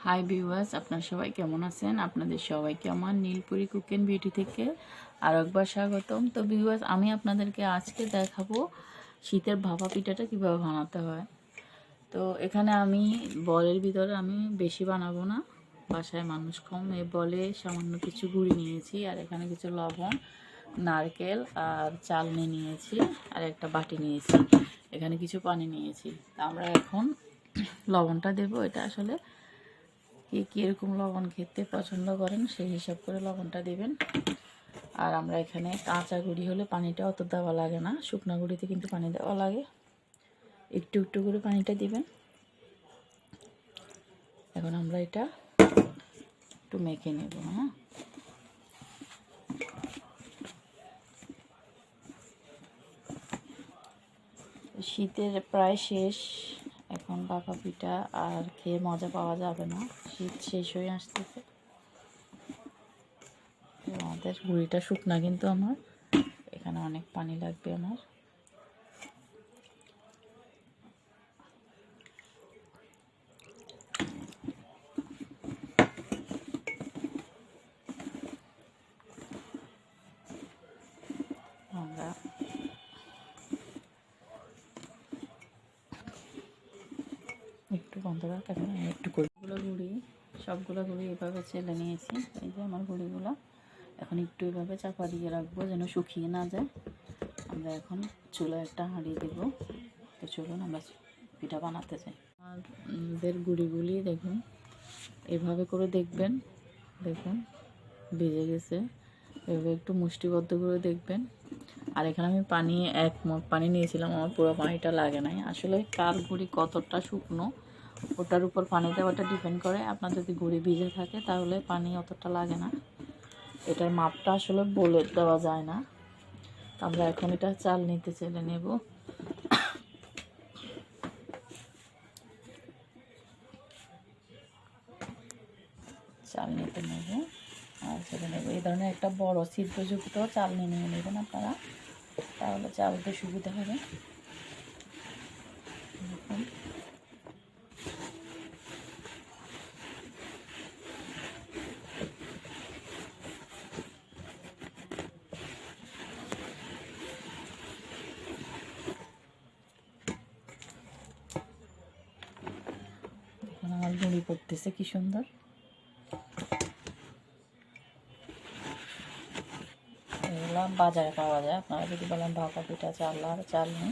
Hi viewers, আপনারা সবাই কেমন আছেন? আপনাদের সবাইকে আমার নীলপুরি কুক এন্ড বিউটি থেকে আর একবার স্বাগতম। তো ভিউয়ার্স, আমি আপনাদেরকে আজকে দেখাবো শীতের ভাপা পিঠাটা কীভাবে বানাতে হয়। তো এখানে আমি বলের ভিতরে আমি বেশি বানাবো না, বাসায় মানুষ কম, এই বলে সামান্য কিছু গুঁড়ি নিয়েছি, আর এখানে কিছু লবণ, নারকেল আর চালনি নিয়েছি, আর একটা বাটি নিয়েছি, এখানে কিছু পানি নিয়েছি। আমরা এখন লবণটা দেবো। এটা আসলে কে কীরকম লবণ খেতে পছন্দ করেন সেই হিসাব করে লবণটা দেবেন। আর আমরা এখানে কাঁচা গুঁড়ি হলে পানিটা অত দেওয়া লাগে না, শুকনো গুঁড়িতে কিন্তু পানি দেওয়া লাগে। একটু একটু করে পানিটা দিবেন। এখন আমরা এটা একটু মেখে নেব। হ্যাঁ, শীতের প্রায় শেষ, এখন ভাপা পিঠা আর খেয়ে মজা পাওয়া যাবে না, শীত শেষ হয়ে আসতেছে। আমাদের গুঁড়িটা শুকনা, কিন্তু আমার এখানে অনেক পানি লাগবে আমার। আমরা একটু বন্ধ রাখেন, একটু সবগুলো গুঁড়ি এভাবে চেলে নিয়েছি। এই যে আমার গুঁড়িগুলো, এখন একটু এভাবে চাপা দিয়ে রাখবো যেন শুকিয়ে না যায়। আমরা এখন চুলায় একটা হাঁড়ি দেব। তো চলুন আমরা পিঠা বানাতে যাই। আমাদের গুঁড়িগুলি দেখুন, এভাবে করে দেখবেন, দেখুন ভিজে গেছে। এভাবে একটু মুষ্টিবদ্ধ করে দেখবেন। আর এখানে আমি পানি 1 মগ পানি নিয়েছিলাম, আমার পুরো পানিটা লাগে নাই। আসলে কার গুঁড়ি কতটা শুকনো ওটার উপর পানি দেওয়াটা ডিপেন্ড করে। আপনার যদি গুঁড়ি ভিজে থাকে তাহলে পানি অতটা লাগে না, এটার মাপটা আসলে বলে দেওয়া যায় না। আমরা এখন এটা চালনিতে চেলে নেব। চালনিতে নেব আর চেলে নেব। এই ধরনের একটা বড় ছিদ্রযুক্ত চালনি নিয়ে নেবেন আপনারা, তাহলে চালতে সুবিধা হবে। দেখুন, দেখুন আমার গুঁড়ি পড়তেছে কি সুন্দর। এগুলো বাজারে পাওয়া যায়, আপনারা যদি বলেন ভাপা পিঠা চাল আর চালনি।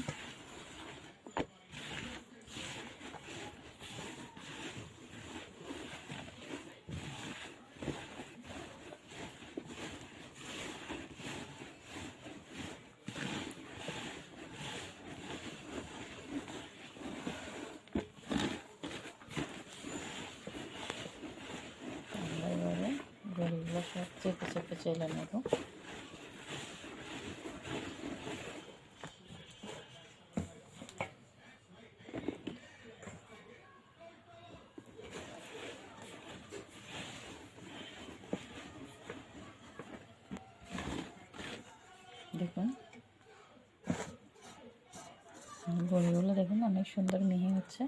গুঁড়িগুলো সব চেপে চেপে চেলে নেব। দেখুন গুঁড়িগুলো দেখুন অনেক সুন্দর মিহি হচ্ছে।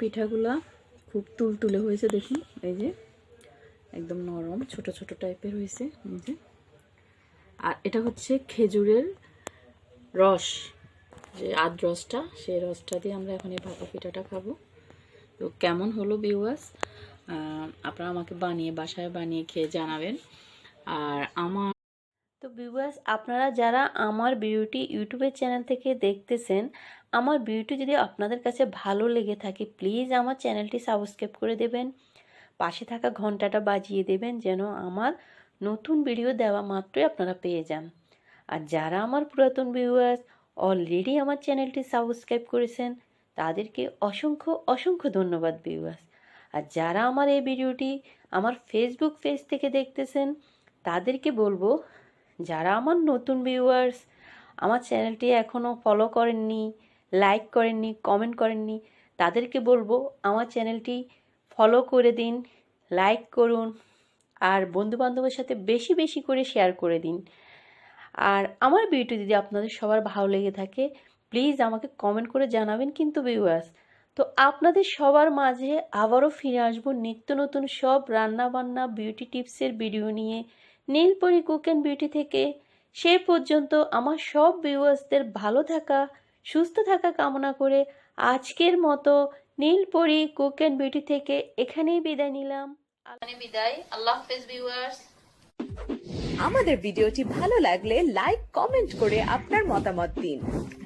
পিঠাগুলা খুব তুলতুলে হয়েছে, দেখুন এই যে একদম নরম ছোট ছোট টাইপের হয়েছে এই যে। আর এটা হচ্ছে খেজুরের রস, যে রসটা, সেই রসটা দিয়ে আমরা এখন এই ভাপা পিঠাটা খাবো। তো কেমন হলো ভিউয়ার্স, আপনারা আমাকে বাসায় বানিয়ে খেয়ে জানাবেন। আর আমার তো ভিউয়ার্স, আপনারা যারা আমার বিউটি ইউটিউবের চ্যানেল থেকে দেখতেছেন, আমার বিউটি যদি আপনাদের কাছে ভালো লেগে থাকে, প্লিজ আমার চ্যানেলটি সাবস্ক্রাইব করে দেবেন, পাশে থাকা ঘন্টাটা বাজিয়ে দেবেন, যেন আমার নতুন ভিডিও দেওয়া মাত্রই আপনারা পেয়ে যান। আর যারা আমার পুরাতন ভিউয়ার্স অলরেডি আমার চ্যানেলটি সাবস্ক্রাইব করেছেন, তাদেরকে অসংখ্য অসংখ্য ধন্যবাদ ভিউয়ার্স। আর যারা আমার এই ভিডিওটি আমার ফেসবুক পেজ থেকে দেখতেছেন, তাদেরকে বলবো, যারা আমার নতুন ভিউয়ার্স আমার চ্যানেলটি এখনও ফলো করেননি, লাইক করেননি, কমেন্ট করেননি, তাদেরকে বলবো আমার চ্যানেলটি ফলো করে দিন, লাইক করুন, আর বন্ধুবান্ধবের সাথে বেশি বেশি করে শেয়ার করে দিন। আর আমার ভিডিও যদি আপনাদের সবার ভালো লেগে থাকে, প্লিজ আমাকে কমেন্ট করে জানাবেন কিন্তু ভিউয়ার্স। তো আপনাদের সবার মাঝে আবারও ফিরে আসবো নিত্য নতুন সব রান্নাবান্না বিউটি টিপসের ভিডিও নিয়ে নীলপরি কুক অ্যান্ড বিউটি থেকে। সে পর্যন্ত আমার সব ভিউয়ার্সদের ভালো থাকা, সুস্থ থাকা কামনা করে আজকের মতো নীলপরি কুক অ্যান্ড বিউটি থেকে এখানেই বিদায় নিলাম। আল্লাহ হাফেজ ভিউয়ার্স। আমাদের ভিডিওটি ভালো লাগলে লাইক কমেন্ট করে আপনার মতামত দিন।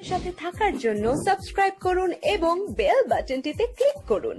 সাথে থাকার জন্য সাবস্ক্রাইব করুন এবং বেল বাটনটিতে ক্লিক করুন।